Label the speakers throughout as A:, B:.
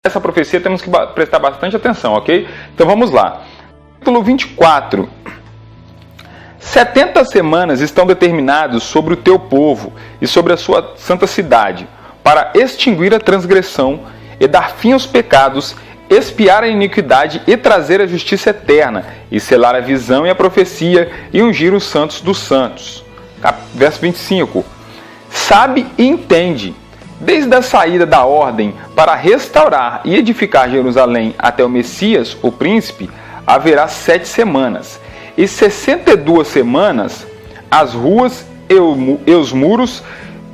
A: essa profecia temos que prestar bastante atenção, ok? Então vamos lá. Capítulo 24. 70 semanas estão determinadas sobre o teu povo e sobre a sua santa cidade, para extinguir a transgressão e dar fim aos pecados, expiar a iniquidade e trazer a justiça eterna, e selar a visão e a profecia, e ungir os santos dos santos. Verso 25. Sabe e entende, desde a saída da ordem para restaurar e edificar Jerusalém até o Messias, o príncipe, haverá 7 semanas, e 62 semanas as ruas e os muros,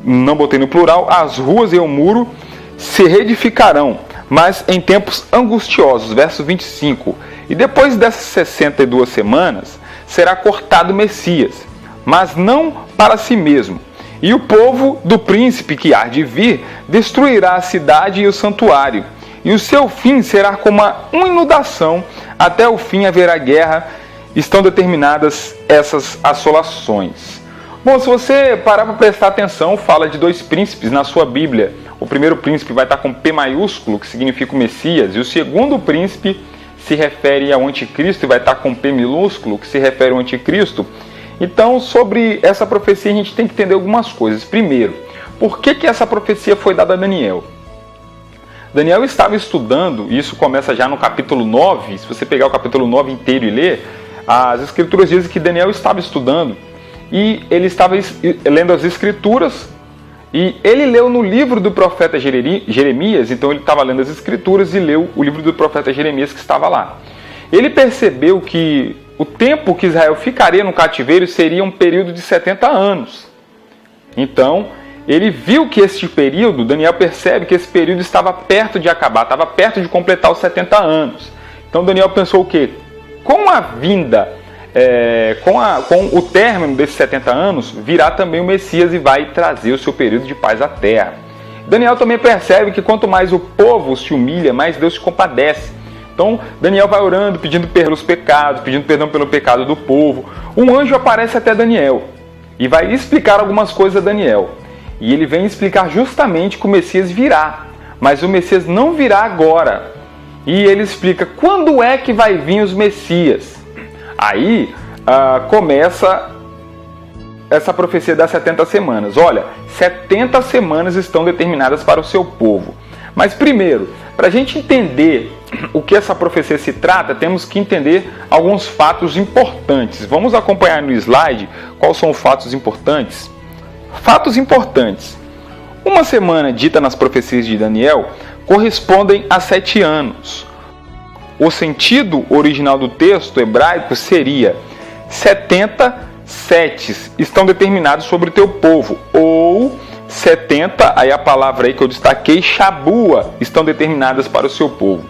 A: não botei no plural, as ruas e o muro se reedificarão, mas em tempos angustiosos. Verso 25. E depois dessas 62 semanas será cortado o Messias, mas não para si mesmo. E o povo do príncipe que há de vir destruirá a cidade e o santuário, e o seu fim será como uma inundação, até o fim haverá guerra. Estão determinadas essas assolações. Bom, se você parar para prestar atenção, fala de 2 príncipes na sua Bíblia. O primeiro príncipe vai estar com P maiúsculo, que significa o Messias, e o segundo príncipe se refere ao anticristo e vai estar com P minúsculo, que se refere ao anticristo. Então, sobre essa profecia a gente tem que entender algumas coisas. Primeiro, por que essa profecia foi dada a Daniel? Daniel estava estudando, e isso começa já no capítulo 9, se você pegar o capítulo 9 inteiro e ler, as escrituras dizem que Daniel estava estudando, e ele estava lendo as escrituras, e ele leu no livro do profeta Jeremias, então ele estava lendo as escrituras e leu o livro do profeta Jeremias que estava lá. Ele percebeu que o tempo que Israel ficaria no cativeiro seria um período de 70 anos. Então, ele viu que este período, Daniel percebe que esse período estava perto de acabar, estava perto de completar os 70 anos. Então Daniel pensou o quê? Com a vinda, com o término desses 70 anos, virá também o Messias e vai trazer o seu período de paz à terra. Daniel também percebe que quanto mais o povo se humilha, mais Deus se compadece. Então Daniel vai orando, pedindo perdão pelos pecados, pedindo perdão pelo pecado do povo. Um anjo aparece até Daniel e vai explicar algumas coisas a Daniel. E ele vem explicar justamente que o Messias virá, mas o Messias não virá agora. E ele explica quando é que vai vir os Messias. Aí começa essa profecia das 70 semanas. Olha, 70 semanas estão determinadas para o seu povo. Mas primeiro, para a gente entender o que essa profecia se trata, temos que entender alguns fatos importantes. Vamos acompanhar no slide quais são os fatos importantes. Fatos importantes. Uma semana dita nas profecias de Daniel correspondem a 7 anos. O sentido original do texto hebraico seria 70 setes estão determinados sobre o teu povo, ou 70, aí a palavra aí que eu destaquei, Shabua, estão determinadas para o seu povo.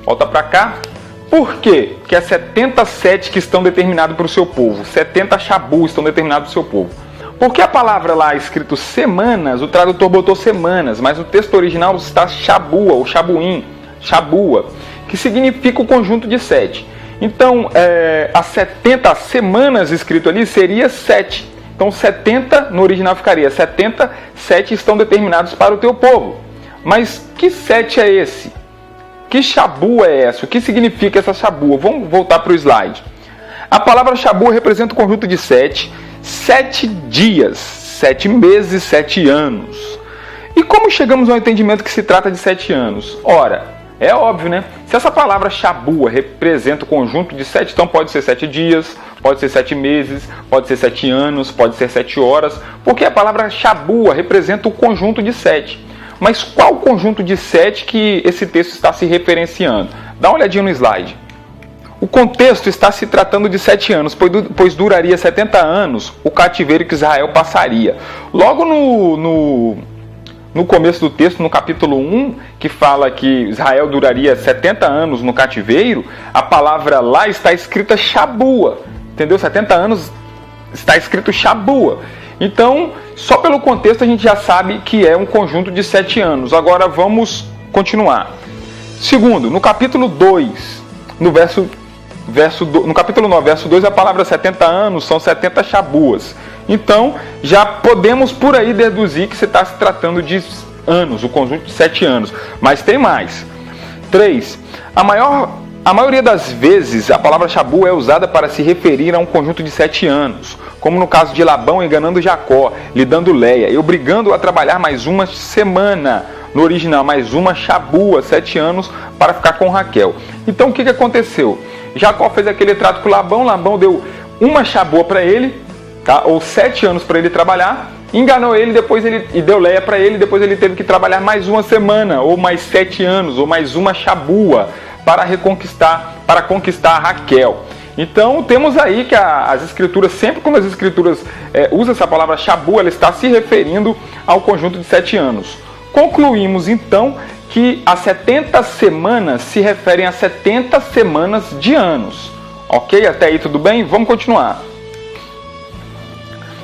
A: Volta para cá. Por quê? Que é 70 sete que estão determinados para o seu povo, 70 Shabu estão determinados para o seu povo. Porque a palavra lá escrito semanas, o tradutor botou semanas, mas no texto original está Shabua, ou Shabuim, Shabua, que significa o conjunto de 7. Então, as 70 semanas escrito ali seria 7. Então, 70 no original ficaria 70, 7 estão determinados para o teu povo. Mas que 7 é esse? Que Shabua é essa? O que significa essa Shabua? Vamos voltar para o slide. A palavra Shabua representa o conjunto de 7, 7 dias, 7 meses, 7 anos. E como chegamos ao entendimento que se trata de 7 anos? Ora, é óbvio, né? Se essa palavra Shabua representa o conjunto de 7, então pode ser 7 dias, pode ser 7 meses, pode ser 7 anos, pode ser 7 horas, porque a palavra Shabua representa o conjunto de 7. Mas qual o conjunto de 7 que esse texto está se referenciando? Dá uma olhadinha no slide. O contexto está se tratando de 7 anos, pois duraria 70 anos o cativeiro que Israel passaria. Logo no começo do texto, no capítulo 1, que fala que Israel duraria 70 anos no cativeiro, a palavra lá está escrita Shabua, entendeu? 70 anos está escrito Shabua. Então, só pelo contexto a gente já sabe que é um conjunto de 7 anos. Agora vamos continuar. Segundo, no capítulo 2, no capítulo 9, verso 2, a palavra 70 anos são 70 Shabuas. Então, já podemos por aí deduzir que você está se tratando de anos, o conjunto de 7 anos. Mas tem mais. 3. A maioria das vezes, a palavra Shabu é usada para se referir a um conjunto de 7 anos, como no caso de Labão enganando Jacó, lhe dando Leia e obrigando-o a trabalhar mais uma semana. No original, mais uma Shabu, 7 anos, para ficar com Raquel. Então, o que aconteceu? Jacó fez aquele trato com Labão, Labão deu uma Shabu para ele, tá? Ou 7 anos para ele trabalhar, enganou ele, e deu Leia para ele, depois ele teve que trabalhar mais uma semana, ou mais 7 anos, ou mais uma Shabua, para conquistar a Raquel. Então temos aí que as escrituras, sempre quando as escrituras usam essa palavra Shabu, ela está se referindo ao conjunto de 7 anos. Concluímos então que as 70 semanas se referem a 70 semanas de anos. Ok? Até aí tudo bem? Vamos continuar.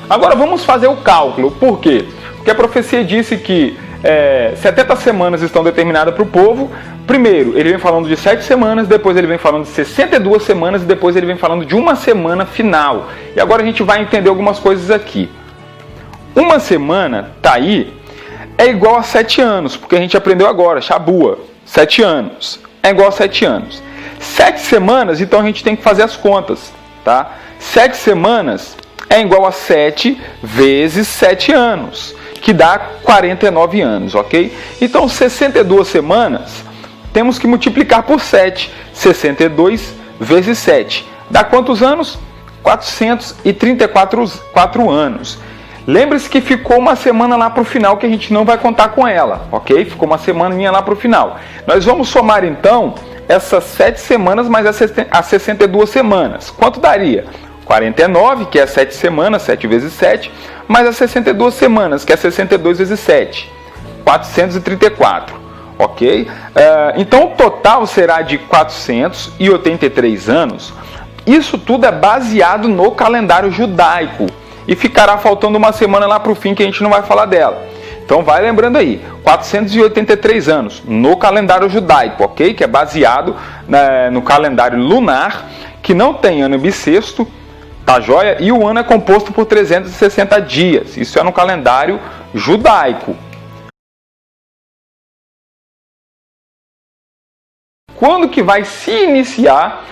A: Agora vamos fazer o cálculo. Por quê? Porque a profecia disse que 70 semanas estão determinadas para o povo. Primeiro, ele vem falando de 7 semanas, depois ele vem falando de 62 semanas e depois ele vem falando de uma semana final. E agora a gente vai entender algumas coisas aqui. Uma semana, tá aí, é igual a 7 anos, porque a gente aprendeu agora, Shabua, 7 anos, é igual a 7 anos. 7 semanas, então a gente tem que fazer as contas, tá? 7 semanas é igual a 7 vezes 7 anos, que dá 49 anos, ok? Então, 62 semanas, temos que multiplicar por 7. 62 vezes 7. Dá quantos anos? 434 anos. Lembre-se que ficou uma semana lá para o final que a gente não vai contar com ela, ok? Ficou uma semaninha lá para o final. Nós vamos somar então essas 7 semanas mais as 62 semanas. Quanto daria? 49, que é 7 semanas, 7 vezes 7, mais as 62 semanas, que é 62 vezes 7. 434, ok? Então o total será de 483 anos. Isso tudo é baseado no calendário judaico. E ficará faltando uma semana lá para o fim que a gente não vai falar dela. Então vai lembrando aí, 483 anos no calendário judaico, ok? Que é baseado no calendário lunar, que não tem ano bissexto, tá joia? E o ano é composto por 360 dias. Isso é no calendário judaico. Quando que vai se iniciar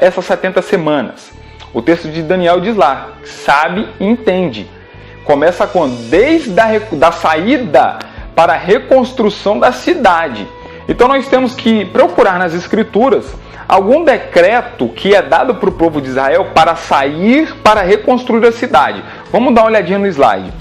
A: essas 70 semanas? O texto de Daniel diz lá, sabe e entende. Começa quando? Desde da saída para a reconstrução da cidade. Então nós temos que procurar nas escrituras algum decreto que é dado para o povo de Israel para sair para reconstruir a cidade. Vamos dar uma olhadinha no slide.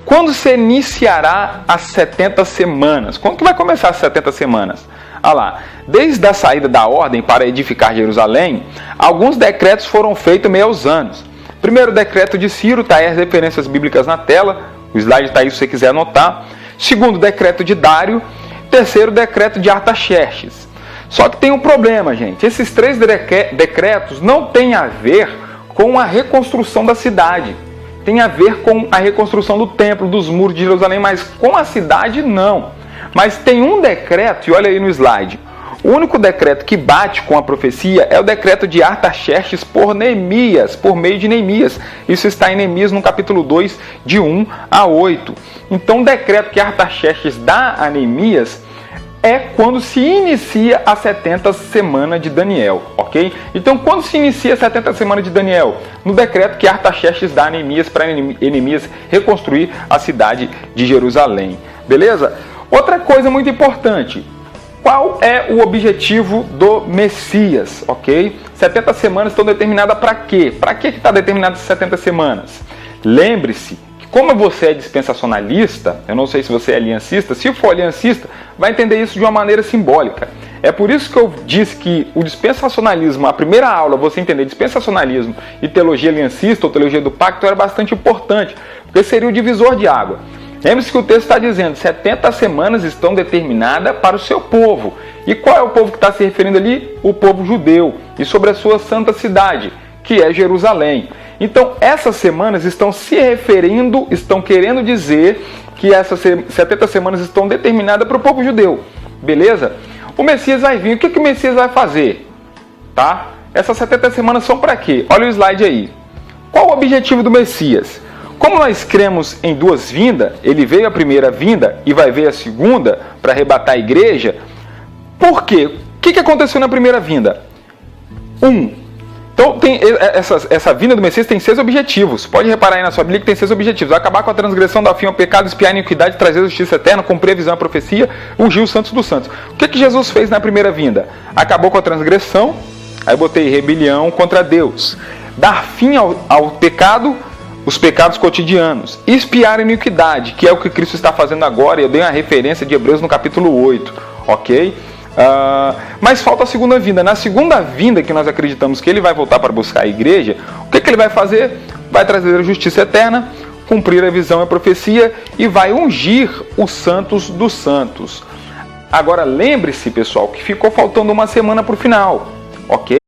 A: Quando se iniciará as 70 semanas? Quando que vai começar as 70 semanas? Ah lá, desde a saída da ordem para edificar Jerusalém, alguns decretos foram feitos meio aos anos. Primeiro decreto de Ciro, está aí as referências bíblicas na tela, o slide está aí se você quiser anotar. Segundo decreto de Dário, terceiro decreto de Artaxerxes. Só que tem um problema, gente, esses 3 decretos não têm a ver com a reconstrução da cidade. Tem a ver com a reconstrução do templo, dos muros de Jerusalém, mas com a cidade não. Mas tem um decreto, e olha aí no slide, o único decreto que bate com a profecia é o decreto de Artaxerxes por Neemias, por meio de Neemias. Isso está em Neemias no capítulo 2, de 1 a 8. Então o decreto que Artaxerxes dá a Neemias é quando se inicia a 70 semana de Daniel, ok? Então quando se inicia a 70 semana de Daniel? No decreto que Artaxerxes dá a Neemias para Neemias reconstruir a cidade de Jerusalém. Beleza? Outra coisa muito importante, qual é o objetivo do Messias, ok? 70 semanas estão determinadas para quê? Para que está determinada essas 70 semanas? Lembre-se que como você é dispensacionalista, eu não sei se você é aliancista, se for aliancista, vai entender isso de uma maneira simbólica. É por isso que eu disse que o dispensacionalismo, a primeira aula, você entender dispensacionalismo e teologia aliancista ou teologia do pacto era bastante importante, porque seria o divisor de água. Lembre-se que o texto está dizendo 70 semanas estão determinadas para o seu povo. E qual é o povo que está se referindo ali? O povo judeu. E sobre a sua santa cidade, que é Jerusalém. Então essas semanas estão se referindo, estão querendo dizer que essas 70 semanas estão determinadas para o povo judeu. Beleza? O Messias vai vir. O que o Messias vai fazer? Tá? Essas 70 semanas são para quê? Olha o slide aí. Qual o objetivo do Messias? Como nós cremos em 2 vindas, ele veio a primeira vinda e vai ver a segunda para arrebatar a igreja, Por quê? O que aconteceu na primeira vinda? Então, essa vinda do Messias tem 6 objetivos. Pode reparar aí na sua Bíblia que tem 6 objetivos. Acabar com a transgressão, dar fim ao pecado, espiar a iniquidade, trazer a justiça eterna, cumprir a visão e a profecia, ungir os santos dos santos. O que Jesus fez na primeira vinda? Acabou com a transgressão, aí botei rebelião contra Deus. Dar fim ao pecado, os pecados cotidianos. Espiar a iniquidade, que é o que Cristo está fazendo agora, e eu dei uma referência de Hebreus no capítulo 8, ok? Mas falta a segunda vinda. Na segunda vinda, que nós acreditamos que ele vai voltar para buscar a igreja, o que ele vai fazer? Vai trazer a justiça eterna, cumprir a visão e a profecia e vai ungir os santos dos santos. Agora lembre-se, pessoal, que ficou faltando uma semana para o final, ok?